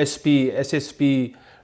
SP, SSP,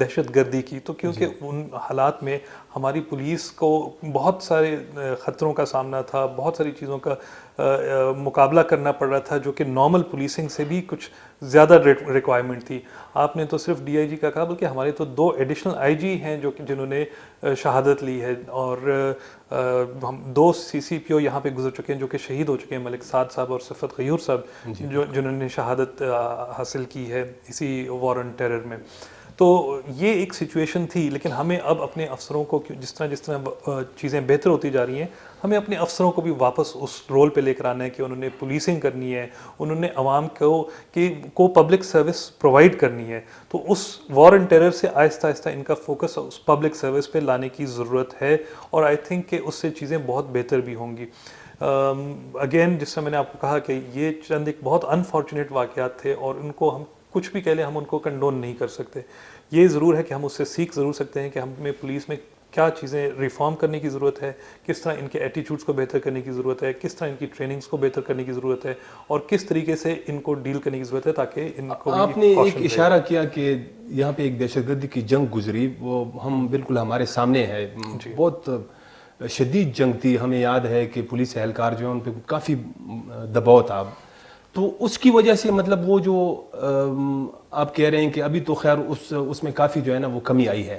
دہشت گردی کی، تو کیونکہ ان حالات میں ہماری پولیس کو بہت سارے خطروں کا سامنا تھا، بہت ساری چیزوں کا مقابلہ کرنا پڑ رہا تھا جو کہ نارمل پولیسنگ سے بھی کچھ زیادہ ریکوائرمنٹ تھی. آپ نے تو صرف ڈی آئی جی کا کہا، بلکہ ہمارے تو 2 ایڈیشنل آئی جی ہیں جنہوں نے شہادت لی ہے، اور ہم 2 سی سی پی او یہاں پہ گزر چکے ہیں جو کہ شہید ہو چکے ہیں، ملک سعد صاحب اور صفت غیور صاحب جنہوں نے شہادت حاصل کی ہے اسی وار آن ٹیرر میں. تو یہ ایک سچویشن تھی، لیکن ہمیں اب اپنے افسروں کو جس طرح چیزیں بہتر ہوتی جا رہی ہیں، ہمیں اپنے افسروں کو بھی واپس اس رول پہ لے کر آنا ہے کہ انہوں نے پولیسنگ کرنی ہے، انہوں نے عوام کو پبلک سروس پرووائڈ کرنی ہے. تو اس وار اینڈ ٹیرر سے آہستہ آہستہ ان کا فوکس اس پبلک سروس پہ لانے کی ضرورت ہے، اور آئی تھنک کہ اس سے چیزیں بہت بہتر بھی ہوں گی. اگین جس طرح میں نے آپ کو کہا کہ یہ چند ایک بہت انفارچونیٹ واقعات تھے، اور ان کو ہم کچھ بھی کہہ لیں ہم ان کو کنڈون نہیں کر سکتے. یہ ضرور ہے کہ ہم اس سے سیکھ ضرور سکتے ہیں کہ ہمیں پولیس میں کیا چیزیں ریفارم کرنے کی ضرورت ہے، کس طرح ان کے ایٹیٹیوڈس کو بہتر کرنے کی ضرورت ہے، کس طرح ان کی ٹریننگز کو بہتر کرنے کی ضرورت ہے، اور کس طریقے سے ان کو ڈیل کرنے کی ضرورت ہے تاکہ ان کو بھی آپ نے ایک اشارہ کیا کہ یہاں پہ ایک دہشت گردی کی جنگ گزری، وہ ہم بالکل ہمارے سامنے ہے. بہت شدید جنگ تھی. ہمیں یاد ہے کہ پولیس اہلکار جو ہیں ان پہ کافی دباؤ تھا. تو اس کی وجہ سے مطلب وہ جو آپ کہہ رہے ہیں کہ ابھی تو خیر اس میں کافی جو ہے نا وہ کمی آئی ہے،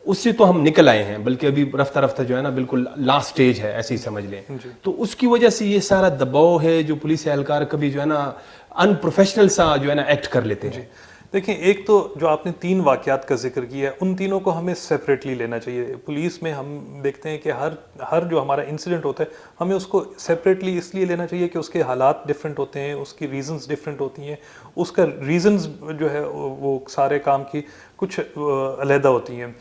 اس سے تو ہم نکل آئے ہیں، بلکہ ابھی رفتہ رفتہ جو ہے نا بالکل لاسٹ سٹیج ہے، ایسے ہی سمجھ لیں. تو اس کی وجہ سے یہ سارا دباؤ ہے جو پولیس اہلکار کبھی جو ہے نا ان پروفیشنل سا جو ہے نا ایکٹ کر لیتے ہیں. دیکھیں، ایک تو جو آپ نے 3 واقعات کا ذکر کیا ہے، ان تینوں کو ہمیں سیپریٹلی لینا چاہیے. پولیس میں ہم دیکھتے ہیں کہ ہر جو ہمارا انسیڈنٹ ہوتا ہے ہمیں اس کو سیپریٹلی اس لیے لینا چاہیے کہ اس کے حالات ڈفرینٹ ہوتے ہیں، اس کی ریزنز ڈفرینٹ ہوتی ہیں، اس کا ریزنز جو ہے وہ سارے کام کی کچھ علیحدہ ہوتی ہیں.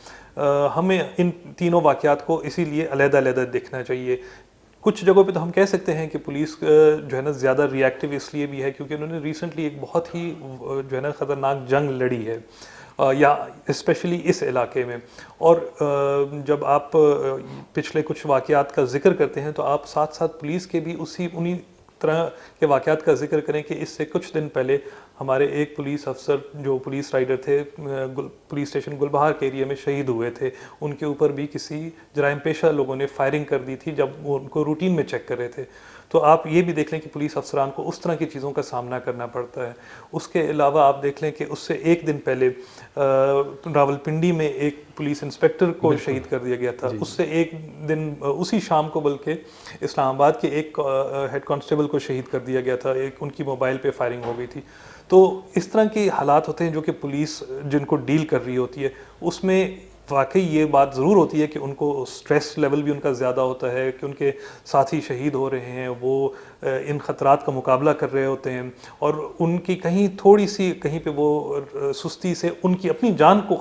ہمیں ان تینوں واقعات کو اسی لیے علیحدہ علیحدہ دیکھنا چاہیے. کچھ جگہوں پہ تو ہم کہہ سکتے ہیں کہ پولیس جو ہے نا زیادہ ری ایکٹیو اس لیے بھی ہے کیونکہ انہوں نے ریسنٹلی ایک بہت ہی جو ہے نا خطرناک جنگ لڑی ہے، یا اسپیشلی اس علاقے میں. اور جب آپ پچھلے کچھ واقعات کا ذکر کرتے ہیں تو آپ ساتھ ساتھ پولیس کے بھی انہی طرح کے واقعات کا ذکر کریں کہ اس سے کچھ دن پہلے ہمارے ایک پولیس افسر جو پولیس رائڈر تھے پولیس اسٹیشن گلبہار کے ایریا میں شہید ہوئے تھے. ان کے اوپر بھی کسی جرائم پیشہ لوگوں نے فائرنگ کر دی تھی جب وہ ان کو روٹین میں چیک کر رہے تھے. تو آپ یہ بھی دیکھ لیں کہ پولیس افسران کو اس طرح کی چیزوں کا سامنا کرنا پڑتا ہے. اس کے علاوہ آپ دیکھ لیں کہ اس سے ایک دن پہلے راولپنڈی میں ایک پولیس انسپکٹر کو شہید کر دیا گیا تھا. اس سے ایک دن اسی شام کو بلکہ اسلام آباد کے ایک ہیڈ کانسٹیبل کو شہید کر دیا گیا تھا. ان کی موبائل پہ فائرنگ ہو گئی تھی. تو اس طرح کے حالات ہوتے ہیں جو کہ پولیس جن کو ڈیل کر رہی ہوتی ہے، اس میں واقعی یہ بات ضرور ہوتی ہے کہ ان کو سٹریس لیول بھی ان کا زیادہ ہوتا ہے کہ ان کے ساتھی شہید ہو رہے ہیں، وہ ان خطرات کا مقابلہ کر رہے ہوتے ہیں، اور ان کی کہیں تھوڑی سی کہیں پہ وہ سستی سے ان کی اپنی جان کو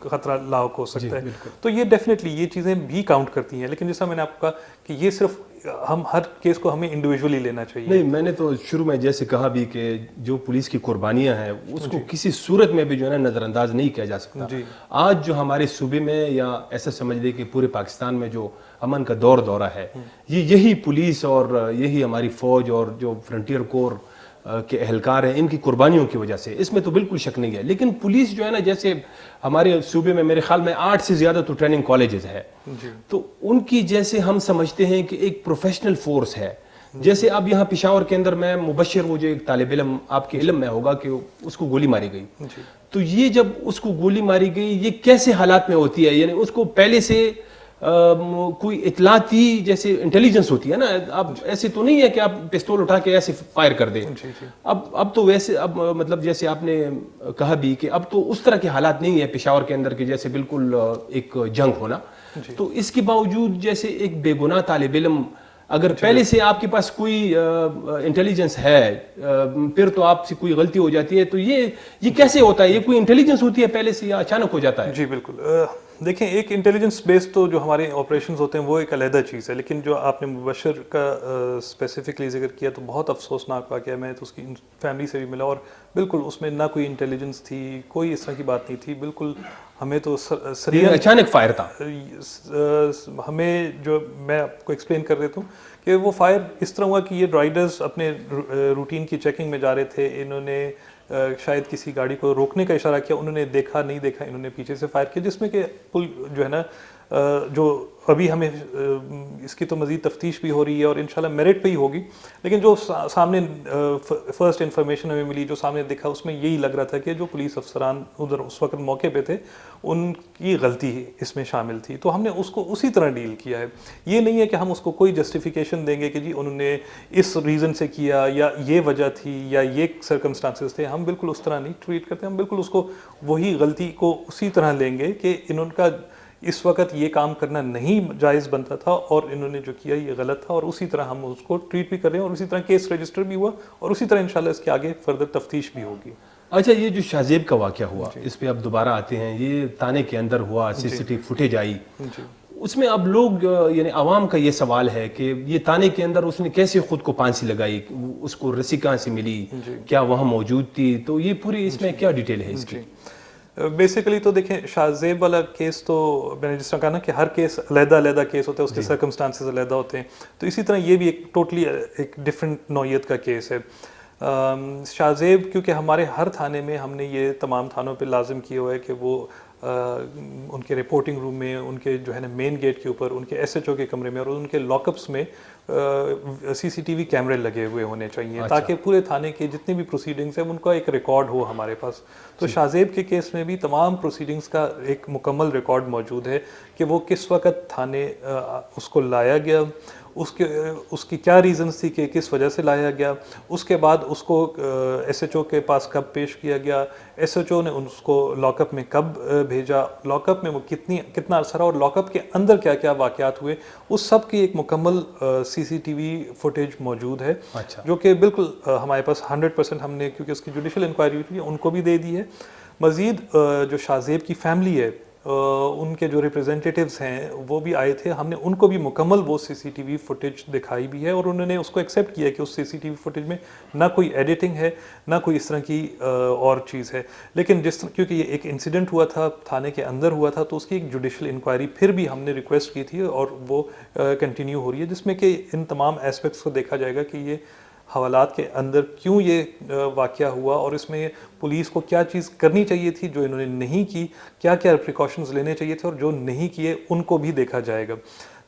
خطرہ لاحق ہو سکتا ہے. تو یہ ڈیفینیٹلی یہ چیزیں بھی کاؤنٹ کرتی ہیں. لیکن جیسا میں نے آپ کو کہا کہ یہ صرف ہم ہر کیس کو ہمیں انڈیویجولی لینا چاہیے. نہیں، میں نے تو شروع میں جیسے کہا بھی کہ جو پولیس کی قربانیاں ہیں اس کو کسی صورت میں بھی جو ہے نا نظر انداز نہیں کیا جا سکتا. آج جو ہمارے صوبے میں یا ایسا سمجھ لے کہ پورے پاکستان میں جو امن کا دورہ ہے، یہی پولیس اور یہی ہماری فوج اور جو فرنٹیئر کور کے اہلکار ہیں ان کی قربانیوں کی وجہ سے، اس میں تو بالکل شک نہیں ہے. لیکن پولیس جو ہے نا جیسے ہمارے صوبے میں میرے خیال میں 8 سے زیادہ تو ٹریننگ کالجز ہے، تو ان کی جیسے ہم سمجھتے ہیں کہ ایک پروفیشنل فورس ہے. جیسے اب یہاں پشاور کے اندر میں مبشر، وہ جو ایک طالب علم آپ کے علم میں ہوگا کہ اس کو گولی ماری گئی، تو یہ جب اس کو گولی ماری گئی یہ کیسے حالات میں ہوتی ہے؟ یعنی اس کو پہلے سے کوئی اطلاعاتی جیسے انٹیلیجنس ہوتی ہے نا، اب ایسے تو نہیں ہے کہ آپ پستول اٹھا کے ایسے فائر کر دیں. اب تو ویسے اب مطلب جیسے آپ نے کہا بھی کہ اب تو اس طرح کے حالات نہیں ہے پشاور کے اندر کے جیسے بالکل ایک جنگ ہونا. تو اس کے باوجود جیسے ایک بے گناہ طالب علم اگر پہلے سے آپ کے پاس کوئی انٹیلیجنس ہے، پھر تو آپ سے کوئی غلطی ہو جاتی ہے، تو یہ کیسے ہوتا ہے؟ یہ کوئی انٹیلیجنس ہوتی ہے پہلے سے یا اچانک ہو جاتا ہے؟ جی بالکل. دیکھیں، ایک انٹیلیجنس بیس تو جو ہمارے آپریشنز ہوتے ہیں وہ ایک علیحدہ چیز ہے، لیکن جو آپ نے مبشر کا اسپیسیفکلی ذکر کیا تو بہت افسوسناک واقعہ. میں تو اس کی فیملی سے بھی ملا اور بالکل اس میں نہ کوئی انٹیلیجنس تھی، کوئی اس طرح کی بات نہیں تھی. بالکل ہمیں تو اچانک فائر تھا. ہمیں جو میں آپ کو ایکسپلین کر دیتا ہوں کہ وہ فائر اس طرح ہوا کہ یہ رائڈرز اپنے روٹین کی چیکنگ میں جا رہے تھے. انہوں نے شاید کسی گاڑی کو روکنے کا اشارہ کیا, انہوں نے دیکھا نہیں دیکھا, انہوں نے پیچھے سے فائر کیا, جس میں کہ جو ہے نا جو ابھی ہمیں اس کی تو مزید تفتیش بھی ہو رہی ہے اور انشاءاللہ میرٹ پہ ہی ہوگی, لیکن جو سامنے فرسٹ انفارمیشن ہمیں ملی, جو سامنے دیکھا, اس میں یہی لگ رہا تھا کہ جو پولیس افسران ادھر اس وقت موقع پہ تھے ان کی غلطی اس میں شامل تھی. تو ہم نے اس کو اسی طرح ڈیل کیا ہے. یہ نہیں ہے کہ ہم اس کو کوئی جسٹیفیکیشن دیں گے کہ جی انہوں نے اس ریزن سے کیا یا یہ وجہ تھی یا یہ سرکمسٹانسز تھے, ہم بالکل اس طرح نہیں ٹریٹ کرتے. ہم بالکل اس کو وہی غلطی کو اسی طرح لیں گے کہ انہوں کا اس وقت یہ کام کرنا نہیں جائز بنتا تھا اور انہوں نے جو کیا یہ غلط تھا, اور اسی طرح ہم اس کو ٹریٹ بھی کر رہے ہیں, اور اسی طرح کیس رجسٹر بھی ہوا, اور اسی طرح انشاءاللہ اس کے آگے فردر تفتیش بھی ہوگی. اچھا, یہ جو شاہ زیب کا واقعہ ہوا اس پہ اب دوبارہ آتے ہیں, یہ تانے کے اندر ہوا, سی سی ٹی وی فوٹیج آئی, اس میں اب لوگ یعنی عوام کا یہ سوال ہے کہ یہ تانے کے اندر اس نے کیسے خود کو پھانسی لگائی, اس کو رسی کہاں سے ملی, کیا وہاں موجود تھی, تو یہ پوری اس میں کیا ڈیٹیل ہے اس کی؟ بیسیکلی تو دیکھیں, شاہ زیب والا کیس تو میں نے جس طرح کہا نا کہ ہر کیس علیحدہ علیحدہ کیس ہوتا ہے, اس کے سرکمسٹانسز علیحدہ ہوتے ہیں, تو اسی طرح یہ بھی ایک ٹوٹلی ایک ڈفرینٹ نوعیت کا کیس ہے. شاہ زیب کیونکہ ہمارے ہر تھانے میں ہم نے یہ تمام تھانوں پہ لازم کیا ہوا ہے کہ وہ ان کے رپورٹنگ روم میں, ان کے جو ہے نا مین گیٹ کے اوپر, ان کے ایس ایچ او کے کمرے میں اور ان کے لاک اپس میں سی سی ٹی وی کیمرے لگے ہوئے ہونے چاہیے, تاکہ پورے تھانے کے جتنے بھی پروسیڈنگز ہیں ان کا ایک ریکارڈ ہو ہمارے پاس. تو شاہ زیب کے کیس میں بھی تمام پروسیڈنگز کا ایک مکمل ریکارڈ موجود ہے کہ وہ کس وقت تھانے اس کو لایا گیا, اس کی کیا ریزنز تھی کہ کس وجہ سے لایا گیا, اس کے بعد اس کو ایس ایچ او کے پاس کب پیش کیا گیا, ایس ایچ او نے اس کو لاک اپ میں کب بھیجا, لاک اپ میں وہ کتنا عرصہ رہا, اور لاک اپ کے اندر کیا کیا واقعات ہوئے, اس سب کی ایک مکمل سی سی ٹی وی فوٹیج موجود ہے, جو کہ بالکل ہمارے پاس 100% ہم نے, کیونکہ اس کی جوڈیشل انکوائری ہوئی ہے, ان کو بھی دے دی ہے. مزید جو شاہ زیب کی فیملی ہے, ان کے جو ریپرزینٹیٹیوز ہیں وہ بھی آئے تھے, ہم نے ان کو بھی مکمل وہ سی سی ٹی وی فوٹیج دکھائی بھی ہے, اور انہوں نے اس کو ایکسیپٹ کیا کہ اس سی سی ٹی وی فوٹیج میں نہ کوئی ایڈیٹنگ ہے, نہ کوئی اس طرح کی اور چیز ہے. لیکن جس طرح کیونکہ یہ ایک انسیڈنٹ ہوا تھا, تھانے کے اندر ہوا تھا, تو اس کی ایک جوڈیشل انکوائری پھر بھی ہم نے ریکویسٹ کی تھی, اور وہ کنٹینیو ہو رہی ہے, جس میں کہ ان تمام ایسپیکٹس کو دیکھا جائے گا کہ یہ حوالات کے اندر کیوں یہ واقعہ ہوا, اور اس میں پولیس کو کیا چیز کرنی چاہیے تھی جو انہوں نے نہیں کی, کیا کیا پریکاشنز لینے چاہیے تھے, اور جو نہیں کیے ان کو بھی دیکھا جائے گا.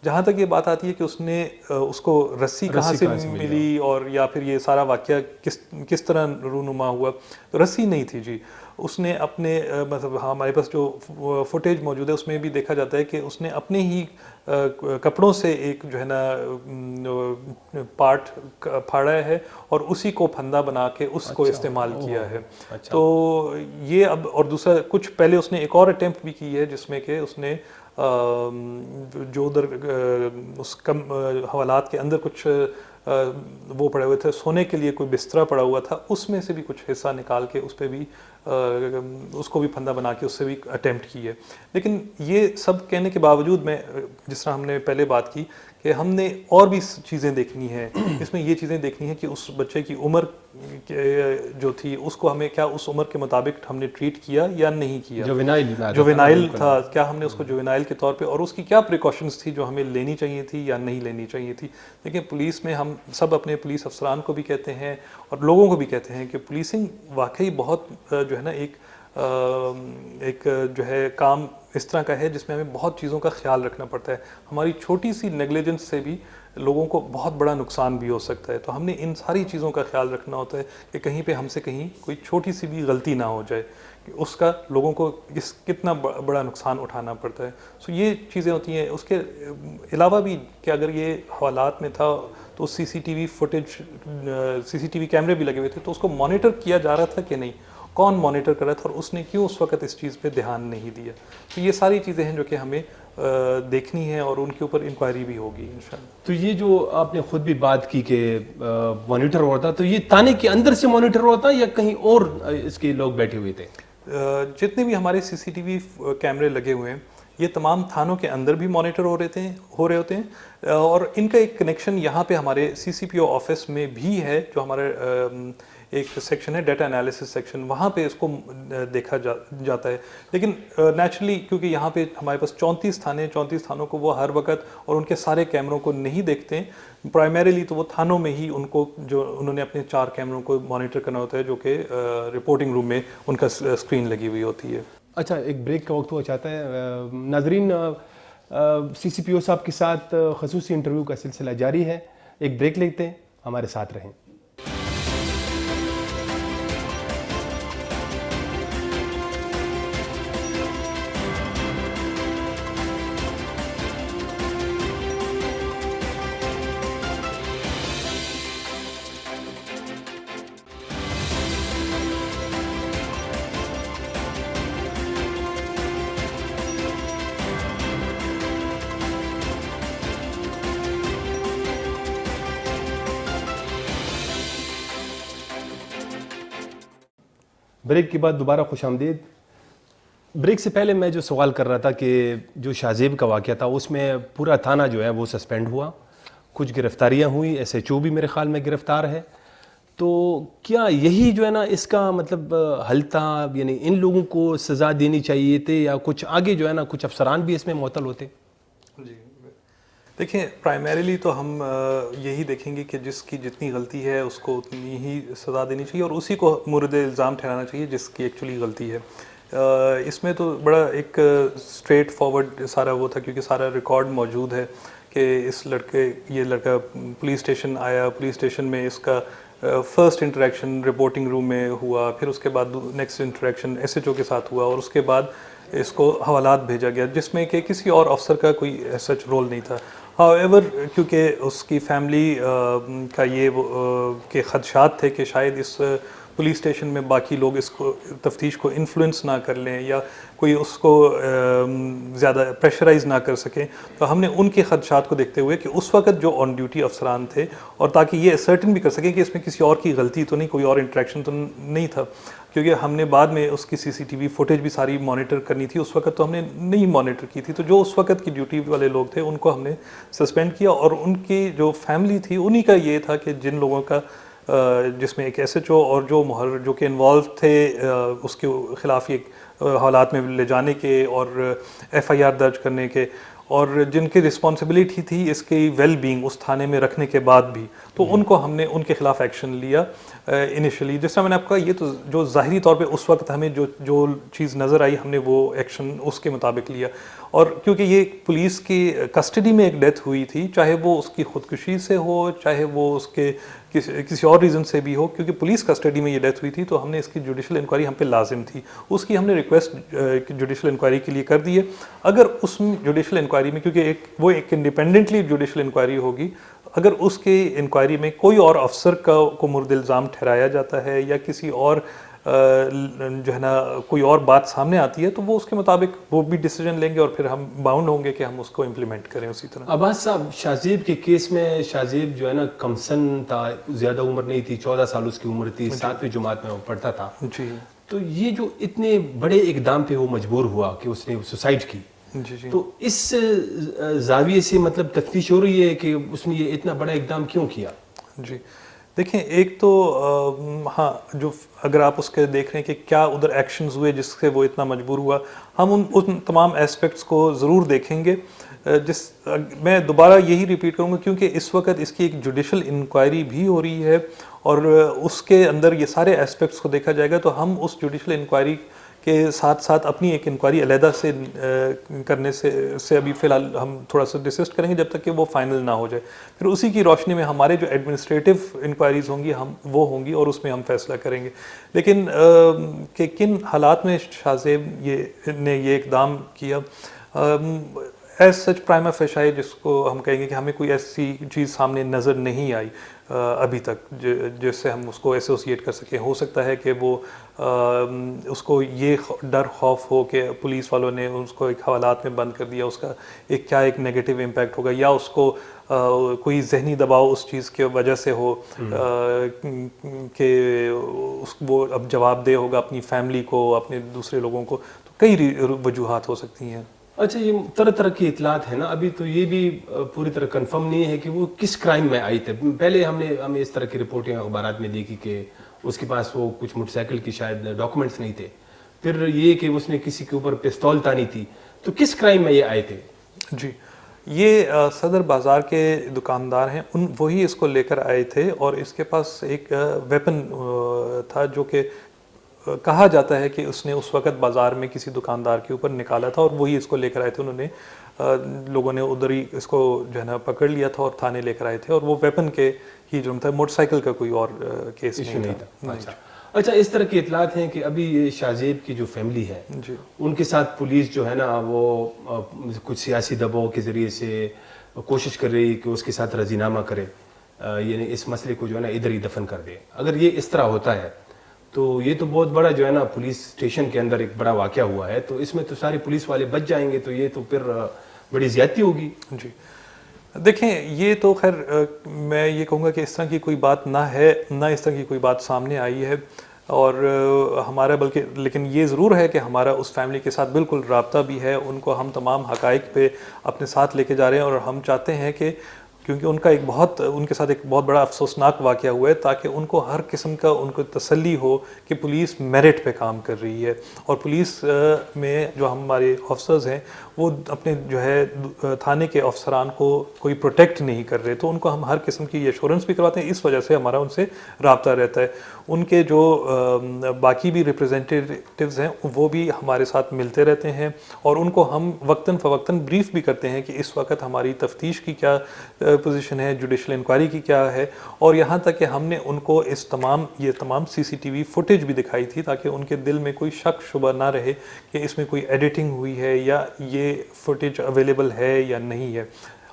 جہاں تک یہ بات آتی ہے کہ اس نے اس کو رسی کہاں سے ملی, اور یا پھر یہ سارا واقعہ کس طرح رونما ہوا, تو رسی نہیں تھی جی. اس نے اپنے مطلب ہمارے پاس جو فوٹیج موجود ہے اس میں بھی دیکھا جاتا ہے کہ اس نے اپنے ہی کپڑوں سے ایک جو ہے نا پارٹ پھاڑا ہے, اور اسی کو پھندا بنا کے اس کو استعمال کیا ہے. تو یہ اب, اور دوسرا کچھ پہلے اس نے ایک اور اٹیمپٹ بھی کی ہے, جس میں کہ اس نے جو ادھر اس حوالات کے اندر کچھ وہ پڑے ہوئے تھے, سونے کے لیے کوئی بستر پڑا ہوا تھا, اس میں سے بھی کچھ حصہ نکال کے اس پہ بھی اس کو بھی پھندا بنا کے اس سے بھی اٹیمپٹ کی ہے. لیکن یہ سب کہنے کے باوجود میں, جس طرح ہم نے پہلے بات کی کہ ہم نے اور بھی چیزیں دیکھنی ہیں, اس میں یہ چیزیں دیکھنی ہیں کہ اس بچے کی عمر جو تھی اس کو ہمیں کیا اس عمر کے مطابق ہم نے ٹریٹ کیا یا نہیں کیا, جو وینائل تھا کیا ہم نے اس کو جو وینائل کے طور پہ, اور اس کی کیا پریکاشنز تھی جو ہمیں لینی چاہیے تھی یا نہیں لینی چاہیے تھی. دیکھیں, پولیس میں ہم سب اپنے پولیس افسران کو بھی کہتے ہیں اور لوگوں کو بھی کہتے ہیں کہ پولیسنگ واقعی بہت جو ہے نا ایک جو ہے کام اس طرح کا ہے جس میں ہمیں بہت چیزوں کا خیال رکھنا پڑتا ہے. ہماری چھوٹی سی نیگلیجنس سے بھی لوگوں کو بہت بڑا نقصان بھی ہو سکتا ہے, تو ہم نے ان ساری چیزوں کا خیال رکھنا ہوتا ہے کہ کہیں پہ ہم سے کہیں کوئی چھوٹی سی بھی غلطی نہ ہو جائے, کہ اس کا لوگوں کو کتنا بڑا نقصان اٹھانا پڑتا ہے. سو یہ چیزیں ہوتی ہیں. اس کے علاوہ بھی کہ اگر یہ حوالات میں تھا تو سی سی ٹی وی فوٹیج, سی سی ٹی وی کیمرے بھی لگے ہوئے تھے, تو اس کو مانیٹر کیا جا رہا تھا کہ نہیں, کون مانیٹر کر رہا تھا, اور اس نے کیوں اس وقت اس چیز پہ دھیان نہیں دیا. تو یہ ساری چیزیں ہیں جو کہ ہمیں دیکھنی ہیں, اور ان کے اوپر انکوائری بھی ہوگی انشاءاللہ. تو یہ جو آپ نے خود بھی بات کی کہ مانیٹر ہوتا, تو یہ تانے کے اندر سے مانیٹر ہوتا یا کہیں اور اس کے لوگ بیٹھے ہوئے تھے؟ جتنے بھی ہمارے سی سی ٹی وی کیمرے لگے ہوئے ہیں یہ تمام تھانوں کے اندر بھی مانیٹر ہو رہے ہوتے ہیں، اور ان کا ایک کنیکشن یہاں پہ ہمارے سی سی پی او آفس میں بھی ہے، جو ہمارے ایک سیکشن ہے ڈیٹا انالیسس سیکشن، وہاں پہ اس کو دیکھا جاتا ہے. لیکن نیچرلی کیونکہ یہاں پہ ہمارے پاس 34 تھانوں کو وہ ہر وقت اور ان کے سارے کیمروں کو نہیں دیکھتے ہیں. پرائمریلی تو وہ تھانوں میں ہی ان کو جو انہوں نے اپنے 4 کیمروں کو مانیٹر کرنا ہوتا ہے، جو کہ رپورٹنگ روم میں ان کا اسکرین لگی ہوئی ہوتی ہے. اچھا، ایک بریک کا وقت ہوا چاہتا ہے. ناظرین، سی سی پی او صاحب کے ساتھ خصوصی انٹرویو کا سلسلہ جاری ہے. ایک بریک لیتے ہیں، ہمارے ساتھ رہیں. بریک کے بعد دوبارہ خوش آمدید. بریک سے پہلے میں جو سوال کر رہا تھا کہ جو شاہ زیب کا واقعہ تھا اس میں پورا تھانہ جو ہے وہ سسپینڈ ہوا، کچھ گرفتاریاں ہوئی، ایس ایچ او بھی میرے خیال میں گرفتار ہے. تو کیا یہی جو ہے نا اس کا مطلب حل تھا؟ یعنی ان لوگوں کو سزا دینی چاہیے تھے، یا کچھ آگے جو ہے نا کچھ افسران بھی اس میں معطل ہوتے؟ جی دیکھیں، پرائمریلی تو ہم یہی دیکھیں گے کہ جس کی جتنی غلطی ہے اس کو اتنی ہی سزا دینی چاہیے، اور اسی کو مورد الزام ٹھہرانا چاہیے جس کی ایکچولی غلطی ہے. اس میں تو بڑا ایک اسٹریٹ فارورڈ سارا وہ تھا، کیونکہ سارا ریکارڈ موجود ہے کہ یہ لڑکا پولیس اسٹیشن آیا، پولیس اسٹیشن میں اس کا فرسٹ انٹریکشن رپورٹنگ روم میں ہوا، پھر اس کے بعد next interaction S H O کے ساتھ ہوا، اور اس کے بعد اس کو حوالات بھیجا گیا، جس میں کہ کسی اور افسر کا کوئی سچ رول نہیں تھا. ایور کیونکہ اس کی فیملی کا یہ کہ خدشات تھے کہ شاید اس پولیس اسٹیشن میں باقی لوگ اس کو تفتیش کو انفلوئنس نہ کر لیں، یا کوئی اس کو زیادہ پریشرائز نہ کر سکیں، تو ہم نے ان کے خدشات کو دیکھتے ہوئے کہ اس وقت جو آن ڈیوٹی افسران تھے، اور تاکہ یہ سرٹن بھی کر سکیں کہ اس میں کسی اور کی غلطی تو نہیں، کوئی اور انٹریکشن تو نہیں تھا، کیونکہ ہم نے بعد میں اس کی سی سی ٹی وی فوٹیج بھی ساری مانیٹر کرنی تھی. اس وقت تو ہم نے نہیں مانیٹر کی تھی، تو جو اس وقت کی ڈیوٹی والے لوگ تھے ان کو ہم نے سسپینڈ کیا. اور ان کی جو فیملی تھی انہی کا یہ تھا کہ جن لوگوں کا جس میں ایک ایس ایچ او اور جو محرر جو کہ انوالو تھے اس کے خلاف ایک حالات میں لے جانے کے اور ایف آئی آر درج کرنے کے، اور جن کی رسپانسبلٹی تھی اس کی ویل بینگ اس تھانے میں رکھنے کے بعد بھی، تو ان کو ہم نے ان کے خلاف ایکشن لیا انیشلی. جس طرح میں نے آپ کو کہا، یہ تو جو ظاہری طور پہ اس وقت ہمیں جو چیز نظر آئی، ہم نے وہ ایکشن اس کے مطابق لیا. اور کیونکہ یہ پولیس کی کسٹڈی میں ایک ڈیتھ ہوئی تھی، چاہے وہ اس کی خودکشی سے ہو، چاہے وہ اس کے کسی اور ریزن سے بھی ہو، کیونکہ پولیس کسٹڈی میں یہ ڈیتھ ہوئی تھی، تو ہم نے اس کی جوڈیشل انکوائری ہم پہ لازم تھی. اس کی ہم نے ریکویسٹ جوڈیشل انکوائری کے لیے کر دی ہے. اگر اس جوڈیشل انکوائری میں، کیونکہ وہ ایک انڈیپینڈنٹلی جوڈیشل انکوائری ہوگی، اگر اس کی انکوائری میں کوئی اور افسر کو مورد الزام ٹھہرایا جاتا ہے، یا کسی اور جو ہے نا کوئی اور بات سامنے آتی ہے، تو وہ اس کے مطابق وہ بھی ڈیسیجن لیں گے، اور پھر ہم باؤنڈ ہوں گے کہ ہم اس کو امپلیمنٹ کریں اسی طرح. عباس صاحب، شاہ زیب کے کیس میں شاہ زیب جو ہے نا کم سن تھا، زیادہ عمر نہیں تھی، 14 سال اس کی عمر تھی، 7ویں جماعت میں وہ پڑھتا تھا. جی. تو یہ جو اتنے بڑے اقدام پہ وہ مجبور ہوا کہ اس نے سوسائڈ کی، جی تو اس زاویے سے مطلب تفتیش ہو رہی ہے کہ اس نے یہ اتنا بڑا اقدام کیوں کیا؟ جی دیکھیں، ایک تو ہاں، جو اگر آپ اس کے دیکھ رہے ہیں کہ کیا ادھر ایکشنز ہوئے جس سے وہ اتنا مجبور ہوا، ہم ان تمام ایسپیکٹس کو ضرور دیکھیں گے. میں دوبارہ یہی ریپیٹ کروں گا، کیونکہ اس وقت اس کی ایک جوڈیشل انکوائری بھی ہو رہی ہے، اور اس کے اندر یہ سارے ایسپیکٹس کو دیکھا جائے گا. تو ہم اس جوڈیشل انکوائری کے ساتھ ساتھ اپنی ایک انکوائری علیحدہ سے کرنے سے ابھی فی الحال ہم تھوڑا سا ڈسسٹ کریں گے جب تک کہ وہ فائنل نہ ہو جائے. پھر اسی کی روشنی میں ہمارے جو ایڈمنسٹریٹو انکوائریز ہوں گی وہ ہوں گی، اور اس میں ہم فیصلہ کریں گے. لیکن کہ کن حالات میں شاہ زیب نے یہ اقدام کیا، ایز سچ پرائما فیشائے جس کو ہم کہیں گے کہ ہمیں کوئی ایسی چیز سامنے نظر نہیں آئی ابھی تک جس سے ہم اس کو ایسوسیٹ کر سکیں. ہو سکتا ہے کہ وہ اس کو یہ ڈر خوف ہو کہ پولیس والوں نے اس کو ایک حوالات میں بند کر دیا، اس کا ایک نیگیٹو امپیکٹ ہوگا، یا اس کو کوئی ذہنی دباؤ اس چیز کی وجہ سے ہو کہ وہ اب جواب دہ ہوگا اپنی فیملی کو، اپنے دوسرے لوگوں کو. تو کئی وجوہات ہو سکتی ہیں. اچھا یہ طرح طرح کی اطلاعات ہیں نا, ابھی تو یہ بھی پوری طرح کنفرم نہیں ہے کہ وہ کس کرائم میں آئی تھے. پہلے ہمیں اس طرح کی رپورٹیں اخبارات میں دیکھی کہ اس کے پاس وہ کچھ موٹر سائیکل کی شاید ڈاکومنٹس نہیں تھے, پھر یہ کہ اس نے کسی کے اوپر پستول تانی تھی. تو کس کرائم میں یہ آئے تھے؟ جی, یہ صدر بازار کے دکاندار ہیں, وہی اس کو لے کر آئے تھے, اور اس کے پاس ایک ویپن تھا جو کہ کہا جاتا ہے کہ اس نے اس وقت بازار میں کسی دکاندار کے اوپر نکالا تھا, اور وہی اس کو لے کر آئے تھے. انہوں نے لوگوں نے ادھر ہی اس کو جو ہے نا پکڑ لیا تھا اور تھانے لے کر آئے تھے, اور وہ ویپن کے ہی جرم تھا, موٹر سائیکل کا کوئی اور کیس نہیں تھا. اچھا اس طرح کی اطلاعات ہیں کہ ابھی یہ شاہزیب کی جو فیملی ہے ان کے ساتھ پولیس جو ہے نا وہ کچھ سیاسی دباؤ کے ذریعے سے کوشش کر رہی ہے کہ اس کے ساتھ رضی نامہ کرے, یعنی اس مسئلے کو جو ہے نا ادھر ہی دفن کر دے. اگر یہ اس طرح ہوتا ہے تو یہ تو بہت بڑا جو ہے نا پولیس اسٹیشن کے اندر ایک بڑا واقعہ ہوا ہے, تو اس میں تو سارے پولیس والے بچ جائیں گے, تو یہ تو پھر بڑی زیادتی ہوگی. جی دیکھیں, یہ تو خیر میں یہ کہوں گا کہ اس طرح کی کوئی بات نہ ہے, نہ اس طرح کی کوئی بات سامنے آئی ہے, اور ہمارا بلکہ لیکن یہ ضرور ہے کہ ہمارا اس فیملی کے ساتھ بالکل رابطہ بھی ہے. ان کو ہم تمام حقائق پہ اپنے ساتھ لے کے جا رہے ہیں, اور ہم چاہتے ہیں کہ کیونکہ ان کے ساتھ ایک بہت بڑا افسوسناک واقعہ ہوا ہے, تاکہ ان کو ہر قسم کا ان کو تسلی ہو کہ پولیس میرٹ پہ کام کر رہی ہے, اور پولیس میں جو ہمارے آفسرز ہیں وہ اپنے جو ہے تھانے کے افسران کو کوئی پروٹیکٹ نہیں کر رہے, تو ان کو ہم ہر قسم کی ایشورنس بھی کرواتے ہیں. اس وجہ سے ہمارا ان سے رابطہ رہتا ہے. ان کے جو باقی بھی ریپرزینٹیوز ہیں وہ بھی ہمارے ساتھ ملتے رہتے ہیں, اور ان کو ہم وقتاً فوقتاً بریف بھی کرتے ہیں کہ اس وقت ہماری تفتیش کی کیا پوزیشن ہے, جوڈیشل انکوائری کی کیا ہے, اور یہاں تک کہ ہم نے ان کو یہ تمام سی سی ٹی وی فوٹیج بھی دکھائی تھی, تاکہ ان کے دل میں کوئی شک شبہ نہ رہے کہ اس میں کوئی ایڈیٹنگ ہوئی ہے یا یہ فوٹیج اویلیبل ہے یا نہیں ہے.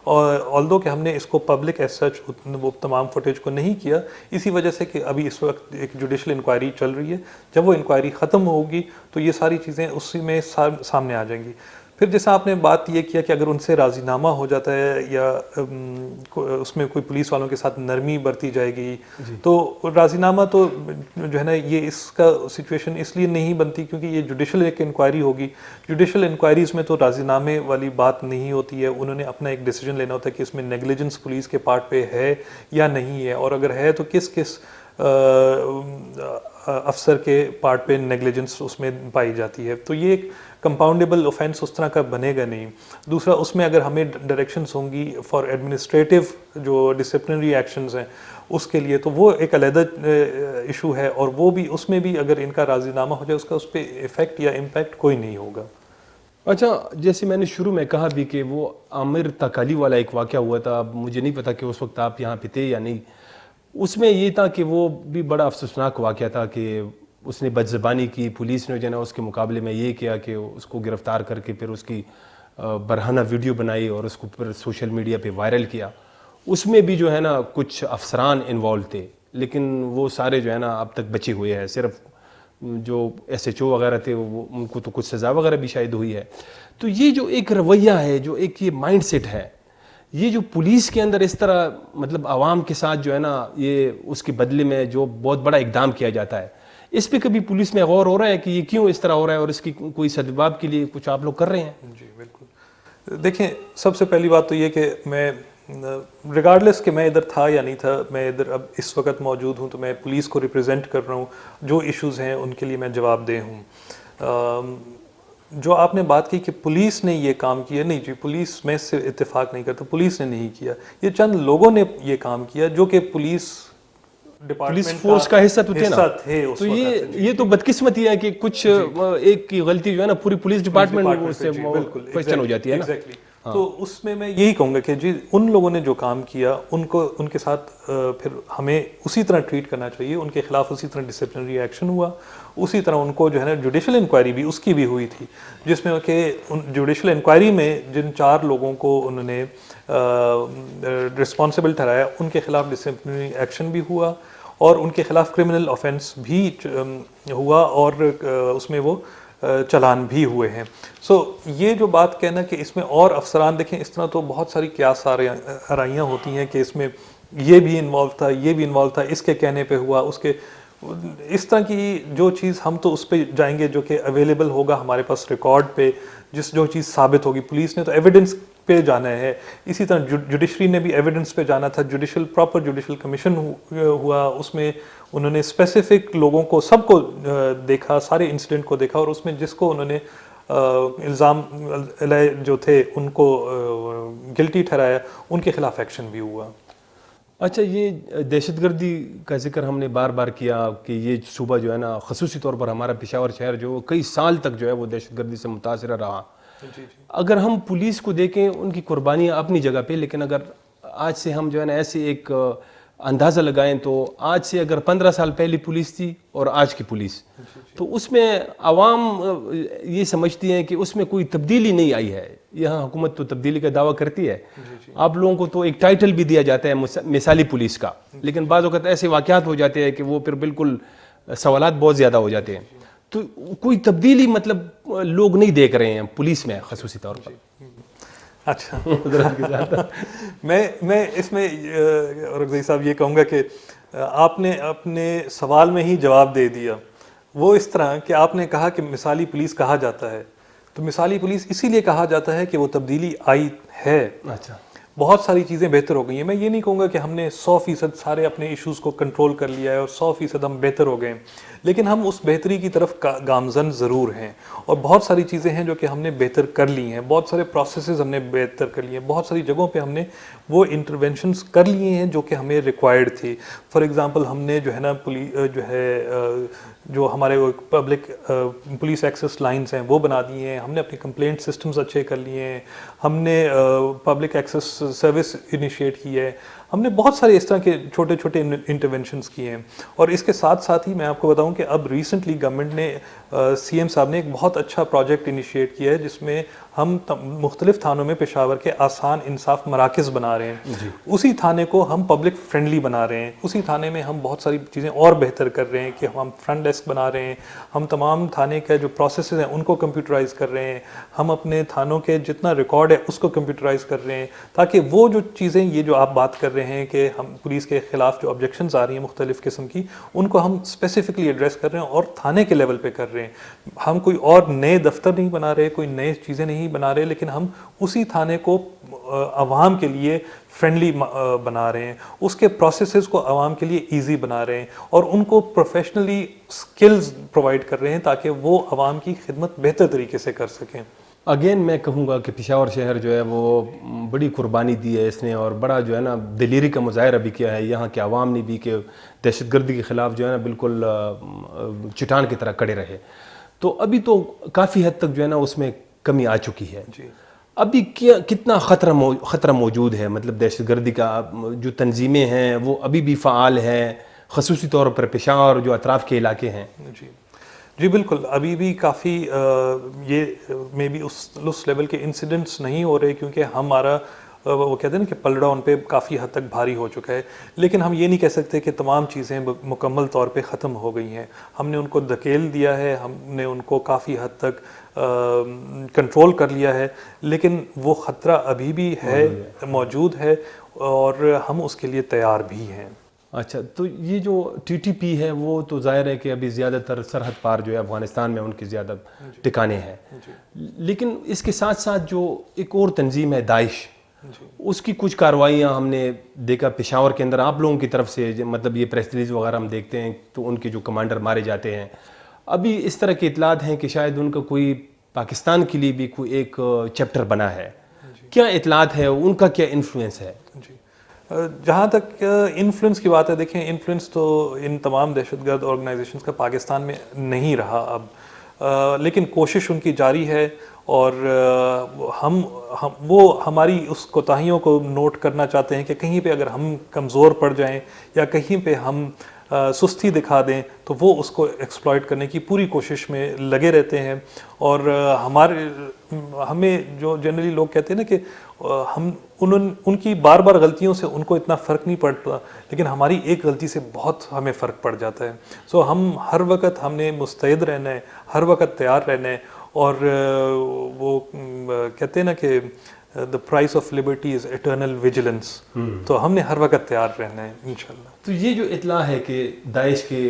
اور آلدو کہ ہم نے اس کو پبلک ایز سچ وہ تمام فوٹیج کو نہیں کیا, اسی وجہ سے کہ ابھی اس وقت ایک جوڈیشل انکوائری چل رہی ہے. جب وہ انکوائری ختم ہوگی تو یہ ساری چیزیں اسی میں سامنے آ جائیں گی. پھر جیسا آپ نے بات یہ کیا کہ اگر ان سے راضی نامہ ہو جاتا ہے یا اس میں کوئی پولیس والوں کے ساتھ نرمی برتی جائے گی, تو راضی نامہ تو جو ہے نا یہ اس کا سچویشن اس لیے نہیں بنتی کیونکہ یہ جوڈیشل ایک انکوائری ہوگی. جوڈیشل انکوائریز میں تو راضی نامے والی بات نہیں ہوتی ہے, انہوں نے اپنا ایک ڈیسیجن لینا ہوتا ہے کہ اس میں نیگلیجنس پولیس کے پارٹ پہ ہے یا نہیں ہے, اور اگر ہے تو کس افسر کے پارٹ پہ نیگلیجنس اس میں پائی جاتی ہے. تو یہ ایک کمپاؤنڈیبل اوفینس اس طرح کا بنے گا نہیں. دوسرا, اس میں اگر ہمیں ڈائریکشنز ہوں گی فار ایڈمنسٹریٹو جو ڈسپلنری ایکشنز ہیں اس کے لیے, تو وہ ایک علیحدہ ایشو ہے, اور وہ بھی اس میں بھی اگر ان کا راضی نامہ ہو جائے اس کا اس پہ ایفیکٹ یا امپیکٹ کوئی نہیں ہوگا. اچھا جیسے میں نے شروع میں کہا بھی کہ وہ عامر تکالی والا ایک واقعہ ہوا تھا, اب مجھے نہیں پتا کہ اس وقت آپ یہاں پہ تھے یا نہیں. اس میں یہ تھا کہ وہ بھی بڑا افسوسناک واقعہ تھا کہ اس نے بدزبانی کی, پولیس نے جو ہے نا اس کے مقابلے میں یہ کیا کہ اس کو گرفتار کر کے پھر اس کی برہنہ ویڈیو بنائی اور اس کو پھر سوشل میڈیا پہ وائرل کیا. اس میں بھی جو ہے نا کچھ افسران انوالو تھے, لیکن وہ سارے جو ہے نا اب تک بچے ہوئے ہیں. صرف جو ایس ایچ او وغیرہ تھے ان کو تو کچھ سزا وغیرہ بھی شاید ہوئی ہے. تو یہ جو ایک رویہ ہے, جو ایک یہ مائنڈ سیٹ ہے, یہ جو پولیس کے اندر اس طرح مطلب عوام کے ساتھ جو ہے نا یہ اس کے بدلے میں جو بہت بڑا اقدام کیا جاتا ہے, اس پہ کبھی پولیس میں غور ہو رہا ہے کہ یہ کیوں اس طرح ہو رہا ہے اور اس کی کوئی سدباب کے لیے کچھ آپ لوگ کر رہے ہیں؟ جی بالکل. دیکھیں, سب سے پہلی بات تو یہ کہ میں ریگارڈلیس کہ میں ادھر تھا یا نہیں تھا, میں ادھر اب اس وقت موجود ہوں, تو میں پولیس کو ریپرزینٹ کر رہا ہوں, جو ایشوز ہیں ان کے لیے میں جواب دہ ہوں. جو آپ نے بات کی کہ پولیس نے یہ کام کیا, نہیں جی, پولیس میں اس سے اتفاق نہیں کرتا, پولیس نے نہیں کیا. یہ چند لوگوں نے یہ کام کیا جو کہ پولیس فورس کا حصہ تو تھے نا. تو یہ تو بدقسمتی ہے کہ کچھ ایک کی غلطی جو ہے نا پوری پولیس ڈپارٹمنٹ سے کوسچن ہو جاتی ہے نا. تو اس میں یہی کہوں گا کہ جی ان لوگوں نے جو کام کیا ان کے ساتھ پھر ہمیں اسی طرح ٹریٹ کرنا چاہیے, ان کے خلاف اسی طرح ڈسپلنری ایکشن ہوا, اسی طرح ان کو جو ہے نا جوڈیشل انکوائری بھی اس کی بھی ہوئی تھی, جس میں کہ جوڈیشل انکوائری میں جن 4 لوگوں کو انہوں نے رسپانسبل ٹھہرایا ان کے خلاف ڈسپلنری ایکشن بھی ہوا, اور ان کے خلاف کرمنل آفینس بھی ہوا, اور اس میں وہ چلان بھی ہوئے ہیں. سو یہ جو بات کہنا کہ اس میں اور افسران, دیکھیں اس طرح تو بہت ساری قیاس آرائیاں ہوتی ہیں کہ اس میں یہ بھی انوالو تھا, یہ بھی انوالو تھا, اس کے کہنے پہ ہوا, اس کے اس طرح کی جو چیز ہم تو اس پہ جائیں گے جو کہ اویلیبل ہوگا ہمارے پاس ریکارڈ پہ، جو چیز ثابت ہوگی. پولیس نے تو ایویڈنس پہ جانا ہے، اسی طرح جوڈیشری نے بھی ایویڈنس پہ جانا تھا. پراپر جوڈیشل کمیشن ہوا، اس میں انہوں نے اسپیسیفک لوگوں کو سب کو دیکھا، سارے انسیڈنٹ کو دیکھا، اور اس میں جس کو انہوں نے الزام جو تھے ان کو گلٹی ٹھہرایا، ان کے خلاف ایکشن بھی ہوا. اچھا، یہ دہشت گردی کا ذکر ہم نے بار بار کیا کہ یہ صوبہ جو ہے نا، خصوصی طور پر ہمارا پشاور شہر جو کئی سال تک جو ہے وہ دہشت گردی سے متاثرہ رہا. اگر ہم پولیس کو دیکھیں، ان کی قربانیاں اپنی جگہ پہ، لیکن اگر آج سے ہم جو ہے نا ایسے ایک اندازہ لگائیں تو آج سے اگر 15 سال پہلی پولیس تھی اور آج کی پولیس، تو اس میں عوام یہ سمجھتی ہیں کہ اس میں کوئی تبدیلی نہیں آئی ہے. یہاں حکومت تو تبدیلی کا دعویٰ کرتی ہے، آپ لوگوں کو تو ایک ٹائٹل بھی دیا جاتا ہے مثالی پولیس کا، لیکن بعض اوقات ایسے واقعات ہو جاتے ہیں کہ وہ پھر بالکل سوالات بہت زیادہ ہو جاتے ہیں. تو کوئی تبدیلی مطلب لوگ نہیں دیکھ رہے ہیں پولیس میں خصوصی طور پر. اچھا، میں اس میں رغزی صاحب یہ کہوں گا کہ آپ نے اپنے سوال میں ہی جواب دے دیا. وہ اس طرح کہ آپ نے کہا کہ مثالی پولیس کہا جاتا ہے، تو مثالی پولیس اسی لیے کہا جاتا ہے کہ وہ تبدیلی آئی ہے. اچھا، بہت ساری چیزیں بہتر ہو گئی ہیں. میں یہ نہیں کہوں گا کہ ہم نے 100% سارے اپنے ایشوز کو کنٹرول کر لیا ہے اور 100% ہم بہتر ہو گئے ہیں، لیکن ہم اس بہتری کی طرف گامزن ضرور ہیں، اور بہت ساری چیزیں ہیں جو کہ ہم نے بہتر کر لی ہیں. بہت سارے پروسیسز ہم نے بہتر کر لیے ہیں، بہت ساری جگہوں پہ ہم نے وہ انٹرونشنز کر لیے ہیں جو کہ ہمیں ریکوائرڈ تھی. فار ایگزامپل ہم نے جو ہے نا جو ہمارے پبلک پولیس ایکسیس لائنز ہیں وہ بنا دی ہیں. ہم نے اپنے کمپلینٹ سسٹمز اچھے کر لیے ہیں. ہم نے پبلک ایکسیس سروس انیشیٹ کی ہے. ہم نے بہت سارے اس طرح کے چھوٹے چھوٹے انٹرونشنز کیے ہیں. اور اس کے ساتھ ساتھ ہی میں آپ کو بتاؤں کہ اب ریسنٹلی گورنمنٹ نے سی ایم صاحب نے ایک بہت اچھا پروجیکٹ انیشیٹ کیا ہے جس میں ہم مختلف تھانوں میں پشاور کے آسان انصاف مراکز بنا رہے ہیں. اسی تھانے کو ہم پبلک فرینڈلی بنا رہے ہیں. اسی تھانے میں ہم بہت ساری چیزیں اور بہتر کر رہے ہیں کہ ہم فرنٹ ڈیسک بنا رہے ہیں. ہم تمام تھانے کے جو پروسیسز ہیں ان کو کمپیوٹرائز کر رہے ہیں. ہم اپنے تھانوں کے جتنا ریکارڈ ہے اس کو کمپیوٹرائز کر رہے ہیں تاکہ وہ جو چیزیں یہ جو آپ بات کر رہے ہیں کہ ہم پولیس کے خلاف جو آبجیکشنز آ رہی ہیں مختلف قسم کی ان کو ہم اسپیسیفکلی ایڈریس کر رہے ہیں اور تھانے کے لیول پہ کر رہے ہیں. ہم کوئی اور نئے دفتر نہیں بنا رہے، کوئی نئے چیزیں نہیں بنا رہے، لیکن ہم اسی تھانے کو عوام کے لیے فرینڈلی بنا رہے ہیں. اس کے پروسیسز کو عوام کے لیے ایزی بنا رہے ہیں اور ان کو پروفیشنلی سکلز پرووائڈ کر رہے ہیں تاکہ وہ عوام کی خدمت بہتر طریقے سے کر سکیں. اگین میں کہوں گا کہ پشاور شہر جو ہے وہ بڑی قربانی دی ہے اس نے، اور بڑا جو ہے نا دلیری کا مظاہرہ بھی کیا ہے یہاں کے عوام نے بھی کہ دہشت گردی کے خلاف جو ہے نا بالکل چٹان کی طرح کڑے رہے. تو ابھی تو کافی حد تک جو ہے نا اس میں کمی آ چکی ہے. ابھی کتنا خطرہ موجود ہے؟ مطلب دہشت گردی کا جو تنظیمیں ہیں وہ ابھی بھی فعال ہیں، خصوصی طور پر پشاور جو اطراف کے علاقے ہیں. جی بالکل، ابھی بھی کافی یہ میں بھی اس لیول کے انسیڈنٹس نہیں ہو رہے کیونکہ ہمارا وہ کہتے ہیں نا کہ پلڑا ان پہ کافی حد تک بھاری ہو چکا ہے. لیکن ہم یہ نہیں کہہ سکتے کہ تمام چیزیں مکمل طور پہ ختم ہو گئی ہیں. ہم نے ان کو دھکیل دیا ہے، ہم نے ان کو کافی حد تک کنٹرول کر لیا ہے، لیکن وہ خطرہ ابھی بھی ہے، موجود ہے، اور ہم اس کے لیے تیار بھی ہیں. اچھا، تو یہ جو ٹی ٹی پی ہے وہ تو ظاہر ہے کہ ابھی زیادہ تر سرحد پار جو ہے افغانستان میں ان کے زیادہ ٹھکانے ہیں، لیکن اس کے ساتھ ساتھ جو ایک اور تنظیم ہے داعش، اس کی کچھ کارروائیاں ہم نے دیکھا پشاور کے اندر آپ لوگوں کی طرف سے، مطلب یہ پریس ریلیز وغیرہ ہم دیکھتے ہیں تو ان کے جو کمانڈر مارے جاتے ہیں. ابھی اس طرح کے اطلاعات ہیں کہ شاید ان کا کوئی پاکستان کے لیے بھی کوئی ایک چیپٹر بنا ہے. کیا اطلاعات ہے، ان کا کیا انفلوئنس ہے؟ جہاں تک انفلوئنس کی بات ہے، دیکھیں انفلوئنس تو ان تمام دہشت گرد آرگنائزیشنز کا پاکستان میں نہیں رہا اب، لیکن کوشش ان کی جاری ہے، اور وہ ہماری اس کوتاہیوں کو نوٹ کرنا چاہتے ہیں کہ کہیں پہ اگر ہم کمزور پڑ جائیں یا کہیں پہ ہم سستی دکھا دیں تو وہ اس کو ایکسپلائٹ کرنے کی پوری کوشش میں لگے رہتے ہیں. اور ہمیں جو جنرلی لوگ کہتے ہیں نا کہ ان کی بار بار غلطیوں سے ان کو اتنا فرق نہیں پڑتا، لیکن ہماری ایک غلطی سے بہت ہمیں فرق پڑ جاتا ہے. سو ہم ہر وقت ہم نے مستعد رہنا ہے، ہر وقت تیار رہنا ہے، اور وہ کہتے ہیں نا کہ the price of liberty is eternal vigilance. تو ہم نے ہر وقت تیار رہنا ہے انشاءاللہ. تو یہ جو اطلاع ہے کہ داعش کے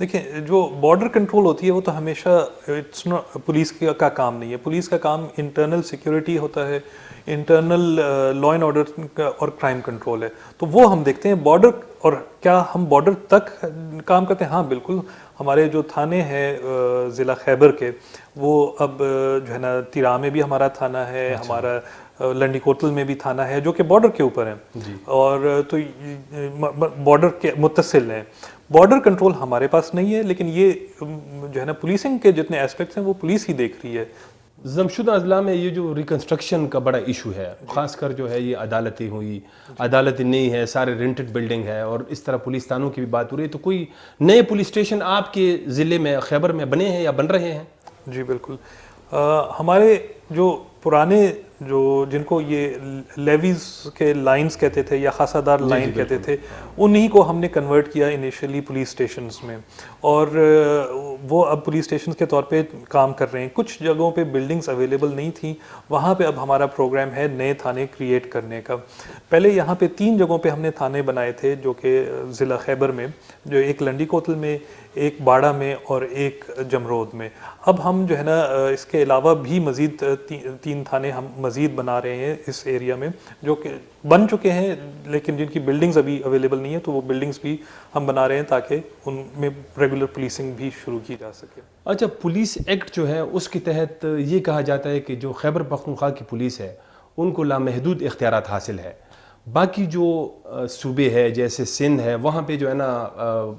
دیکھیں جو بارڈر کنٹرول ہوتی ہے وہ تو ہمیشہ پولیس کا کام نہیں ہے. پولیس کا کام انٹرنل سیکیورٹی ہوتا ہے, انٹرنل لا اینڈ آرڈر اور کرائم کنٹرول ہے. تو وہ ہم دیکھتے ہیں بارڈر. اور کیا ہم بارڈر تک کام کرتے ہیں؟ ہاں بالکل. ہمارے جو تھانے ہیں ضلع خیبر کے, وہ اب جو ہے نا تیرا میں بھی ہمارا تھانہ ہے, ہمارا لنڈی کوتل میں بھی تھانہ ہے جو کہ بارڈر کے اوپر ہیں, اور تو بارڈر کے متصل ہیں. بارڈر کنٹرول ہمارے پاس نہیں ہے, لیکن یہ جو ہے نا پولیسنگ کے جتنے اسپیکٹس ہیں وہ پولیس ہی دیکھ رہی ہے. ضمشدہ اضلاع میں یہ جو ریکنسٹرکشن کا بڑا ایشو ہے, خاص کر جو ہے یہ عدالتیں ہوئی, عدالتیں نہیں ہے, سارے رینٹڈ بلڈنگ ہے, اور اس طرح پولیس تھانوں کی بھی بات ہو رہی ہے. تو کوئی نئے پولیس اسٹیشن آپ کے ضلع میں خیبر میں بنے ہیں یا بن رہے ہیں؟ جی بالکل. ہمارے جو پرانے جو جن کو یہ لیویز کے لائنز کہتے تھے یا خاصہ دار لائن کہتے تھے, انہی کو ہم نے کنورٹ کیا انیشیلی پولیس اسٹیشنز میں, اور وہ اب پولیس اسٹیشنز کے طور پہ کام کر رہے ہیں. کچھ جگہوں پہ بلڈنگز اویلیبل نہیں تھیں, وہاں پہ اب ہمارا پروگرام ہے نئے تھانے کریٹ کرنے کا. پہلے یہاں پہ 3 جگہوں پہ ہم نے تھانے بنائے تھے جو کہ ضلع خیبر میں, جو ایک لنڈی کوتل میں, ایک باڑہ میں اور ایک جمرود میں. اب ہم جو ہے نا اس کے علاوہ بھی مزید 3 تھانے ہم مزید بنا رہے ہیں اس ایریا میں, جو کہ بن چکے ہیں لیکن جن کی بلڈنگز ابھی اویلیبل نہیں ہے, تو وہ بلڈنگز بھی ہم بنا رہے ہیں تاکہ ان میں ریگولر پولیسنگ بھی شروع کی جا سکے. اچھا, پولیس ایکٹ جو ہے اس کے تحت یہ کہا جاتا ہے کہ جو خیبر پختونخوا کی پولیس ہے ان کو لامحدود اختیارات حاصل ہے. باقی جو صوبے ہے جیسے سندھ ہے, وہاں پہ جو ہے نا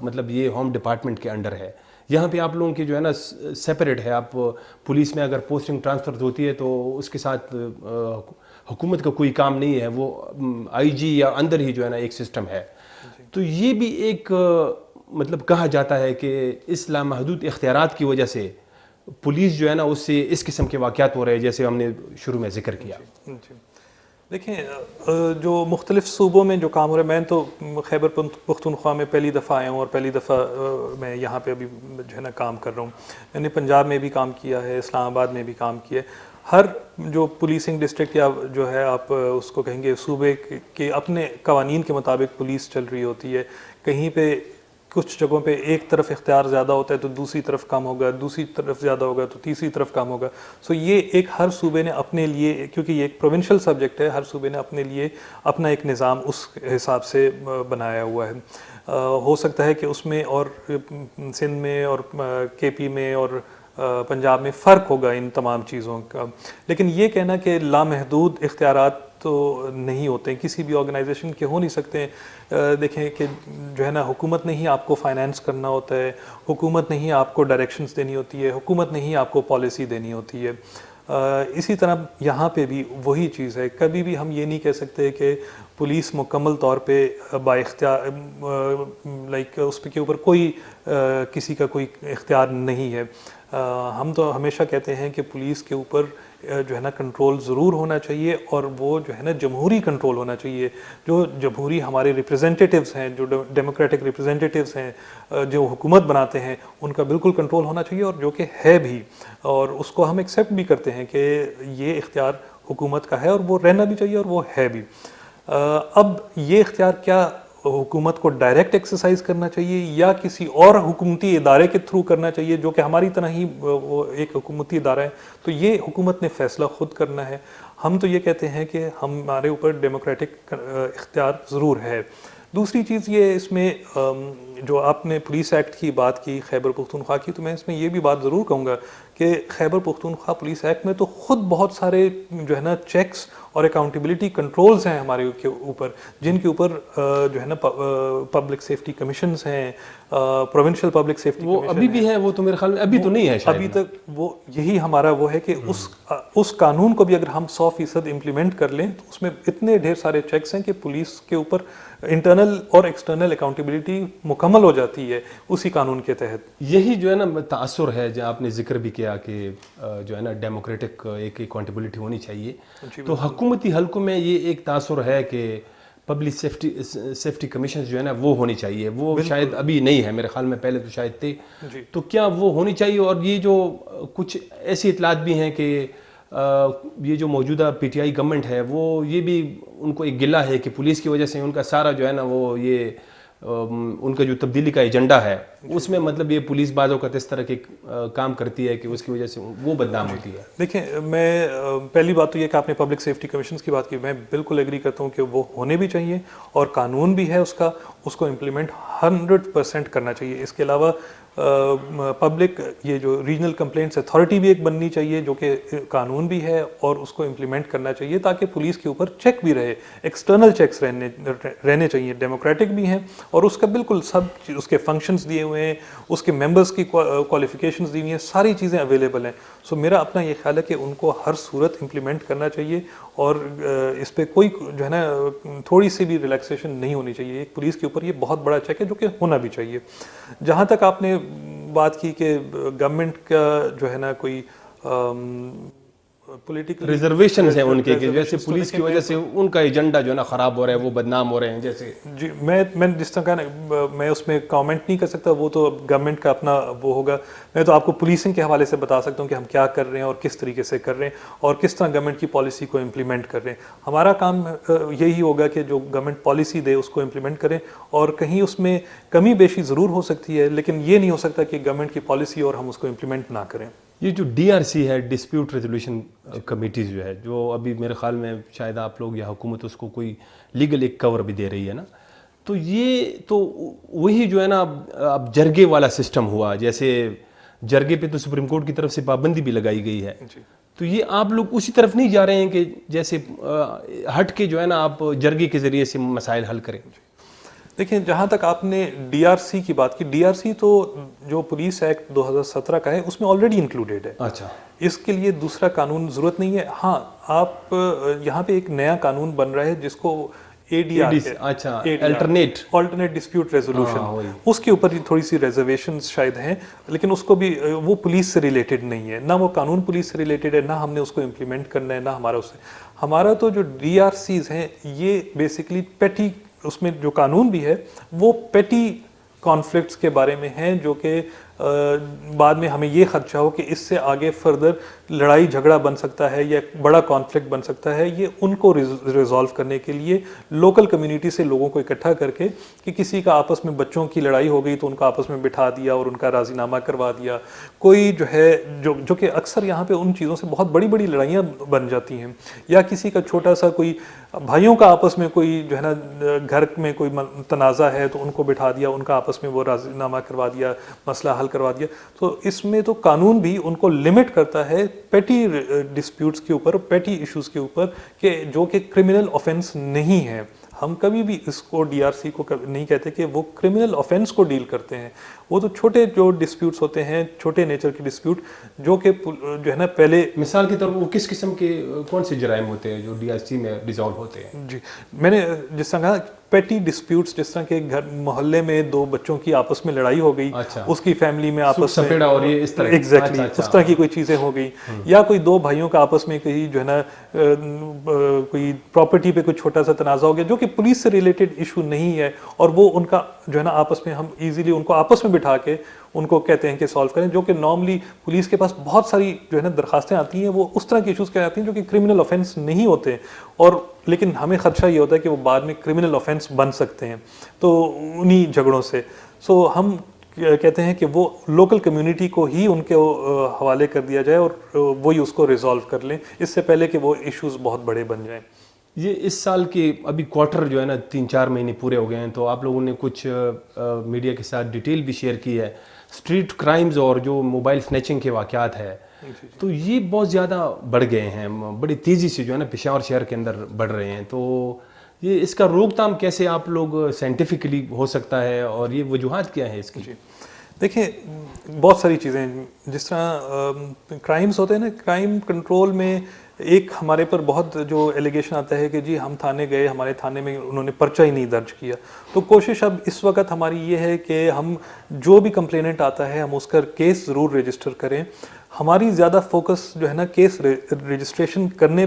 مطلب یہ ہوم ڈپارٹمنٹ کے انڈر ہے. یہاں پہ آپ لوگوں کی جو ہے نا سیپریٹ ہے. آپ پولیس میں اگر پوسٹنگ ٹرانسفر ہوتی ہے تو اس کے ساتھ حکومت کا کوئی کام نہیں ہے, وہ آئی جی یا اندر ہی جو ہے نا ایک سسٹم ہے. تو یہ بھی ایک مطلب کہا جاتا ہے کہ اس لامحدود اختیارات کی وجہ سے پولیس جو ہے نا اس سے اس قسم کے واقعات ہو رہے ہیں جیسے ہم نے شروع میں ذکر کیا. دیکھیں جو مختلف صوبوں میں جو کام ہو رہا ہے, میں تو خیبر پختونخوا میں پہلی دفعہ آیا ہوں اور پہلی دفعہ میں یہاں پہ ابھی جو ہے نا کام کر رہا ہوں. میں نے پنجاب میں بھی کام کیا ہے, اسلام آباد میں بھی کام کیا ہے. ہر جو پولیسنگ ڈسٹرکٹ یا جو ہے آپ اس کو کہیں گے صوبے کے اپنے قوانین کے مطابق پولیس چل رہی ہوتی ہے. کہیں پہ کچھ جگہوں پہ ایک طرف اختیار زیادہ ہوتا ہے تو دوسری طرف کم ہوگا, دوسری طرف زیادہ ہوگا تو تیسری طرف کم ہوگا. سو یہ ایک ہر صوبے نے اپنے لیے, کیونکہ یہ ایک پروونشل سبجیکٹ ہے, ہر صوبے نے اپنے لیے اپنا ایک نظام اس حساب سے بنایا ہوا ہے. ہو سکتا ہے کہ اس میں اور سندھ میں اور کے پی میں اور پنجاب میں فرق ہوگا ان تمام چیزوں کا, لیکن یہ کہنا کہ لامحدود اختیارات تو نہیں ہوتے ہیں, کسی بھی آرگنائزیشن کے ہو نہیں سکتے. دیکھیں کہ جو ہے نا حکومت نے ہی آپ کو فائنانس کرنا ہوتا ہے, حکومت نے ہی آپ کو ڈائریکشنز دینی ہوتی ہے, حکومت نے ہی آپ کو پالیسی دینی ہوتی ہے. اسی طرح یہاں پہ بھی وہی چیز ہے. کبھی بھی ہم یہ نہیں کہہ سکتے کہ پولیس مکمل طور پہ با اختیار لائک اس کے اوپر کوئی کسی کا کوئی اختیار نہیں ہے. ہم تو ہمیشہ کہتے ہیں کہ پولیس کے اوپر جو ہے نا کنٹرول ضرور ہونا چاہیے, اور وہ جو ہے نا جمہوری کنٹرول ہونا چاہیے. جو جمہوری ہمارے ریپرزینٹیٹیوز ہیں, جو ڈیموکریٹک ریپرزینٹیٹیوز ہیں, جو حکومت بناتے ہیں, ان کا بالکل کنٹرول ہونا چاہیے, اور جو کہ ہے بھی, اور اس کو ہم ایکسیپٹ بھی کرتے ہیں کہ یہ اختیار حکومت کا ہے اور وہ رہنا بھی چاہیے اور وہ ہے بھی. اب یہ اختیار کیا حکومت کو ڈائریکٹ ایکسرسائز کرنا چاہیے یا کسی اور حکومتی ادارے کے تھرو کرنا چاہیے جو کہ ہماری طرح ہی وہ ایک حکومتی ادارہ ہے, تو یہ حکومت نے فیصلہ خود کرنا ہے. ہم تو یہ کہتے ہیں کہ ہمارے اوپر ڈیموکریٹک اختیار ضرور ہے. دوسری چیز یہ اس میں جو آپ نے پولیس ایکٹ کی بات کی خیبر پختونخوا کی, تو میں اس میں یہ بھی بات ضرور کہوں گا کہ خیبر پختونخوا پولیس ایکٹ میں تو خود بہت سارے جو ہے نا چیکس اور اکاؤنٹیبلٹی کنٹرولز ہیں ہمارے اوپر, جن کے اوپر جو ہے نا پبلک سیفٹی کمیشنز ہیں, پروونشل پبلک سیفٹی وہ ابھی بھی ہیں. وہ تو میرے خیال میں ابھی تو نہیں ہے شاید. ابھی تک وہ یہی ہمارا وہ ہے کہ اس قانون کو بھی اگر ہم 100% امپلیمنٹ کر لیں تو اس میں اتنے ڈھیر سارے چیکس ہیں کہ پولیس کے اوپر انٹرنل اور ایکسٹرنل اکاؤنٹیبلٹی مکمل ہو جاتی ہے اسی قانون کے تحت. یہی جو ہے نا تاثر ہے, جو آپ نے ذکر بھی کیا کہ جو ہے نا ڈیموکریٹک ایک اکاؤنٹیبلٹی ہونی چاہیے. تو حکومتی حلقوں میں یہ ایک تاثر ہے کہ پبلک سیفٹی کمیشنز جو ہے نا وہ ہونی چاہیے. وہ شاید ابھی نہیں ہے میرے خیال میں, پہلے تو شاید تھے. تو کیا وہ ہونی چاہیے؟ اور یہ جو کچھ ایسی اطلاعات بھی ہیں کہ یہ جو موجودہ پی ٹی آئی گورنمنٹ ہے وہ یہ بھی ان کو ایک گلہ ہے کہ پولیس کی وجہ سے ان کا سارا جو ہے نا وہ یہ ان کا جو تبدیلی کا ایجنڈا ہے اس میں مطلب یہ پولیس بعض اوقات اس طرح کے کام کرتی ہے کہ اس کی وجہ سے وہ بدنام ہوتی ہے؟ دیکھیں، میں پہلی بات تو یہ کہ آپ نے پبلک سیفٹی کمیشنز کی بات کی، میں بالکل ایگری کرتا ہوں کہ وہ ہونے بھی چاہیے اور قانون بھی ہے اس کو امپلیمنٹ 100% کرنا چاہیے. اس کے علاوہ پبلک یہ جو ریجنل کمپلینٹس اتھارٹی بھی ایک بننی چاہیے جو کہ قانون بھی ہے اور اس کو امپلیمنٹ کرنا چاہیے تاکہ پولیس کے اوپر چیک بھی رہے، ایکسٹرنل چیکس رہنے چاہیے، ڈیموکریٹک بھی ہیں اور اس کا بالکل سب اس کے فنکشنز دیے ہوئے ہیں، اس کے ممبرز کی کوالیفیکیشنز دی ہوئی ہیں، ساری چیزیں اویلیبل ہیں. سو میرا اپنا یہ خیال ہے کہ ان کو ہر صورت امپلیمنٹ کرنا چاہیے اور اس پہ کوئی جو ہے نا تھوڑی سی بھی ریلیکسیشن نہیں ہونی چاہیے. ایک پولیس کے اوپر یہ بہت بڑا چیک ہے جو کہ ہونا بھی چاہیے. جہاں تک آپ نے بات کی کہ گورنمنٹ کا جو ہے نا کوئی پولیٹیکل ریزرویشنز ہیں ان کے کہ جیسے پولیس کی وجہ سے ان کا ایجنڈا جو ہے نا خراب ہو رہا ہے، وہ بدنام ہو رہے ہیں جیسے. جی میں جس طرح کہا میں اس میں کامنٹ نہیں کر سکتا، وہ تو گورنمنٹ کا اپنا وہ ہوگا. میں تو آپ کو پولیسنگ کے حوالے سے بتا سکتا ہوں کہ ہم کیا کر رہے ہیں اور کس طریقے سے کر رہے ہیں اور کس طرح گورنمنٹ کی پالیسی کو امپلیمنٹ کر رہے ہیں. ہمارا کام یہی ہوگا کہ جو گورنمنٹ پالیسی دے اس کو امپلیمنٹ کریں اور کہیں اس میں کمی بیشی ضرور ہو سکتی ہے لیکن یہ نہیں ہو سکتا کہ گورنمنٹ کی پالیسی اور ہم اس کو امپلیمنٹ نہ کریں. یہ جو ڈی آر سی ہے، ڈسپیوٹ ریزولوشن کمیٹیز جو ہے، جو ابھی میرے خیال میں شاید آپ لوگ یا حکومت اس کو کوئی لیگل ایک کور بھی دے رہی ہے نا، تو یہ تو وہی جو ہے نا اب جرگے والا سسٹم ہوا. جیسے جرگے پہ تو سپریم کورٹ کی طرف سے پابندی بھی لگائی گئی ہے، تو یہ آپ لوگ اسی طرف نہیں جا رہے ہیں کہ جیسے ہٹ کے جو ہے نا آپ جرگے کے ذریعے سے مسائل حل کریں؟ دیکھیں، جہاں تک آپ نے ڈی آر سی کی بات کی، ڈی آر سی تو جو پولیس ایکٹ 2017 کا ہے اس میں آلریڈی انکلوڈیڈ ہے. اچھا، اس کے لیے دوسرا قانون ضرورت نہیں ہے. ہاں، آپ یہاں پہ ایک نیا قانون بن رہا ہے جس کو اے ڈی آر، اچھا، الٹرنیٹ ڈسپیوٹ ریزولوشن، اس کے اوپر تھوڑی سی ریزرویشنز شاید ہیں لیکن اس کو بھی وہ پولیس سے ریلیٹڈ نہیں ہے، نہ وہ قانون پولیس سے ریلیٹڈ ہے، نہ ہم نے اس کو امپلیمنٹ کرنا ہے، نہ ہمارا تو جو ڈی آر سیز ہیں یہ بیسیکلی پیٹی، اس میں جو قانون بھی ہے وہ پیٹی کانفلکٹس کے بارے میں ہیں جو کہ بعد میں ہمیں یہ خدشہ ہو کہ اس سے آگے فردر لڑائی جھگڑا بن سکتا ہے یا بڑا کانفلکٹ بن سکتا ہے. یہ ان کو ریزالو کرنے کے لیے لوکل کمیونٹی سے لوگوں کو اکٹھا کر کے کہ کسی کا آپس میں بچوں کی لڑائی ہو گئی تو ان کو آپس میں بٹھا دیا اور ان کا راضی نامہ کروا دیا. کوئی جو ہے جو کہ اکثر یہاں پہ ان چیزوں سے بہت بڑی بڑی لڑائیاں بن جاتی ہیں، یا کسی کا چھوٹا سا کوئی بھائیوں کا آپس میں کوئی جو ہے نا گھر میں کوئی تنازع ہے تو ان کو بٹھا دیا، ان کا آپس میں وہ راضی نامہ کروا دیا، مسئلہ حل کروا دیا. تو اس میں تو قانون بھی ان کو لمٹ کرتا ہے پیٹی ڈسپیوٹس کے اوپر، پیٹی ایشوز کے اوپر، کہ جو کہ کرمنل آفینس نہیں ہے. ہم کبھی بھی اس کو ڈی آر سی کو نہیں کہتے کہ وہ کرمنل آفینس کو ڈیل کرتے ہیں. وہ تو چھوٹے جو ڈسپیوٹس ہوتے ہیں، چھوٹے نیچر کے ڈسپیوٹ جو کہ جو ہے نا پہلے مثال کے طور پر وہ کس قسم کے کون سے جرائم ہوتے ہیں جو ڈی آر سی میں ریزالو ہوتے ہیں؟ جی، میں نے جس طرح کہا پیٹی ڈسپیوٹس، جس طرح کہ گھر محلے میں دو بچوں کی آپس میں لڑائی ہو گئی، اس کی فیملی میں آپس میں اور یہ اس طرح ایگزیکٹلی اس طرح کی کوئی چیزیں ہو گئی، یا کوئی دو بھائیوں کا آپس میں کہیں جو ہے نا کوئی پراپرٹی پہ کوئی چھوٹا سا تنازع ہو گیا جو کہ پولیس سے ریلیٹڈ ایشو نہیں ہے اور وہ ان کا جو ہے نا آپس میں ہم ایزیلی ان کو آپس میں بٹھا کے ان کو کہتے ہیں کہ سالو کریں، جو کہ نارملی پولیس کے پاس بہت ساری جو ہے نا درخواستیں آتی ہیں، وہ اس طرح کے ایشوز کے آتی ہیں جو کہ کرمنل آفینس نہیں ہوتے، اور لیکن ہمیں خدشہ یہ ہوتا ہے کہ وہ بعد میں کرمنل آفینس بن سکتے ہیں تو انہی جھگڑوں سے. سو ہم کہتے ہیں کہ وہ لوکل کمیونٹی کو ہی ان کے حوالے کر دیا جائے اور وہی اس کو ریزالو کر لیں، اس سے پہلے کہ وہ ایشوز بہت بڑے بن جائیں. یہ اس سال کے ابھی کوارٹر جو ہے نا 3-4 مہینے پورے ہو گئے ہیں، تو آپ لوگوں نے کچھ میڈیا کے ساتھ ڈیٹیل بھی شیئر کی ہے اسٹریٹ کرائمز اور جو موبائل سنیچنگ کے واقعات ہے، تو یہ بہت زیادہ بڑھ گئے ہیں، بڑی تیزی سے جو ہے نا پشاور شہر کے اندر بڑھ رہے ہیں. تو یہ اس کا روک تھام کیسے آپ لوگ سائنٹیفکلی ہو سکتا ہے اور یہ وجوہات کیا ہیں اس کی؟ دیکھیں، بہت ساری چیزیں جس طرح کرائمز ہوتے ہیں نا، کرائم کنٹرول میں ایک ہمارے پر بہت جو ایلیگیشن آتا ہے کہ جی ہم تھانے گئے، ہمارے تھانے میں انہوں نے پرچہ ہی نہیں درج کیا. تو کوشش اب اس وقت ہماری یہ ہے کہ ہم جو بھی کمپلیننٹ آتا ہے ہم اس کا کیس ضرور رجسٹر کریں. ہماری زیادہ فوکس جو ہے نا کیس رجسٹریشن کرنے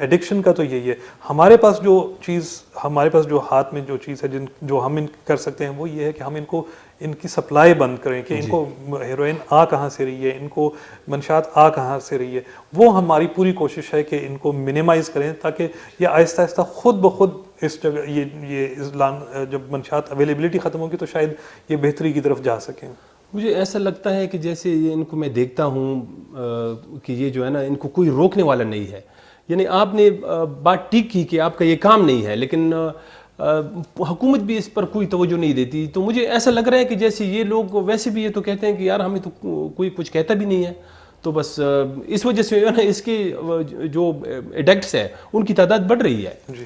ایڈکشن کا تو یہی ہے. ہمارے پاس جو ہاتھ میں جو چیز ہے جو ہم کر سکتے ہیں وہ یہ ہے کہ ہم ان کی سپلائی بند کریں کہ ان کو ہیروئن آ کہاں سے رہی ہے, ان کو منشیات آ کہاں سے رہی ہے. وہ ہماری پوری کوشش ہے کہ ان کو منیمائز کریں تاکہ یہ آہستہ آہستہ خود بخود اس جگہ جب منشیات اویلیبلٹی ختم ہوگی تو شاید یہ بہتری کی طرف جا سکیں. مجھے ایسا لگتا ہے کہ جیسے یہ ان کو میں دیکھتا ہوں کہ یہ جو ہے نا ان کو کوئی روکنے والا نہیں ہے. یعنی آپ نے بات ٹھیک کی کہ آپ کا یہ کام نہیں ہے, لیکن حکومت بھی اس پر کوئی توجہ نہیں دیتی. تو مجھے ایسا لگ رہا ہے کہ جیسے یہ لوگ ویسے بھی یہ تو کہتے ہیں کہ یار ہمیں تو کوئی کچھ کہتا بھی نہیں ہے, تو بس اس وجہ سے اس کی جو ایڈکٹس ہے ان کی تعداد بڑھ رہی ہے. جی,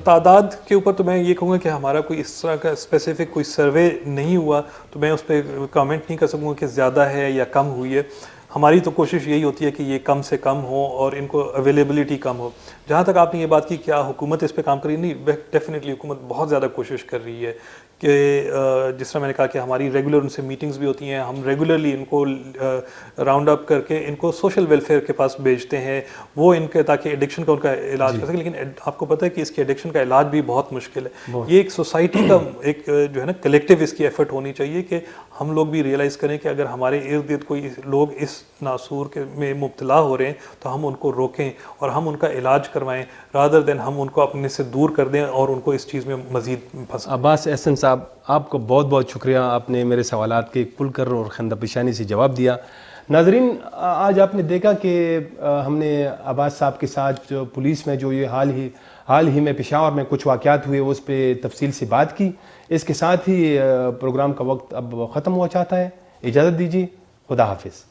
تعداد کے اوپر تو میں یہ کہوں گا کہ ہمارا کوئی اس طرح کا اسپیسیفک کوئی سروے نہیں ہوا, تو میں اس پہ کامنٹ نہیں کر سکوں گا کہ زیادہ ہے یا کم ہوئی ہے. ہماری تو کوشش یہی ہوتی ہے کہ یہ کم سے کم ہو اور ان کو اویلیبلٹی کم ہو. جہاں تک آپ نے یہ بات کی کیا حکومت اس پہ کام کر رہی ہے, نہیں, ڈیفینیٹلی حکومت بہت زیادہ کوشش کر رہی ہے کہ جس طرح میں نے کہا کہ ہماری ریگولر ان سے میٹنگز بھی ہوتی ہیں, ہم ریگولرلی ان کو راؤنڈ اپ کر کے ان کو سوشل ویلفیئر کے پاس بھیجتے ہیں, وہ ان کے تاکہ ایڈکشن کا ان کا علاج کر سکیں. لیکن آپ کو پتہ ہے کہ اس کی ایڈکشن کا علاج بھی بہت مشکل ہے. یہ ایک سوسائٹی کا ایک جو ہے نا کلیکٹیو اس کی ایفرٹ ہونی چاہیے کہ ہم لوگ بھی ریئلائز کریں کہ اگر ہمارے ارد گرد کوئی لوگ اس ناسور میں مبتلا ہو رہے ہیں تو ہم ان کو روکیں اور ہم ان کا علاج کروائیں, رادر دین ہم ان کو اپنے سے دور کر دیں اور ان کو اس چیز میں مزید پھنسائیں. عباس احسن صاحب, آپ کو بہت بہت شکریہ, آپ نے میرے سوالات کے کھل کر اور خندہ پیشانی سے جواب دیا. ناظرین, آج آپ نے دیکھا کہ ہم نے عباس صاحب کے ساتھ جو پولیس میں جو یہ حال ہی میں پشاور میں کچھ واقعات ہوئے اس پہ تفصیل سے بات کی. اس کے ساتھ ہی پروگرام کا وقت اب ختم ہوا چاہتا ہے. اجازت دیجیے, خدا حافظ.